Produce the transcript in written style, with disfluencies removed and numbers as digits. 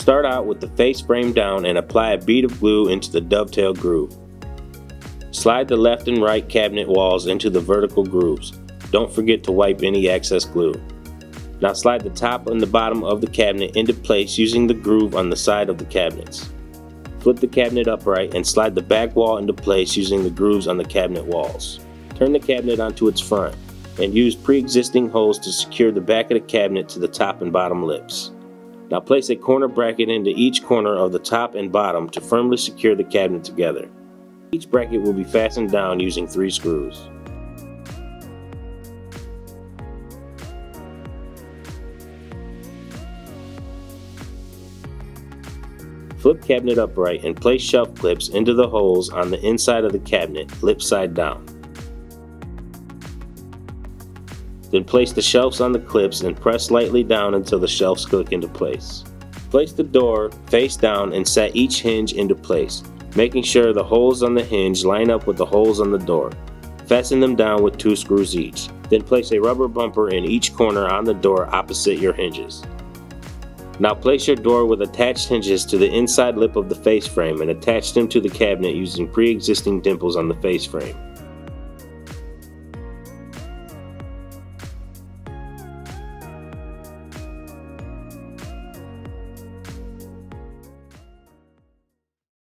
Start out with the face frame down and apply a bead of glue into the dovetail groove. Slide the left and right cabinet walls into the vertical grooves. Don't forget to wipe any excess glue. Now slide the top and the bottom of the cabinet into place using the groove on the side of the cabinets. Flip the cabinet upright and slide the back wall into place using the grooves on the cabinet walls. Turn the cabinet onto its front and use pre-existing holes to secure the back of the cabinet to the top and bottom lips. Now place a corner bracket into each corner of the top and bottom to firmly secure the cabinet together. Each bracket will be fastened down using 3 screws. Flip cabinet upright and place shelf clips into the holes on the inside of the cabinet, lip side down. Then place the shelves on the clips and press lightly down until the shelves click into place. Place the door face down and set each hinge into place, making sure the holes on the hinge line up with the holes on the door. Fasten them down with 2 screws each. Then place a rubber bumper in each corner on the door opposite your hinges. Now place your door with attached hinges to the inside lip of the face frame and attach them to the cabinet using pre-existing dimples on the face frame.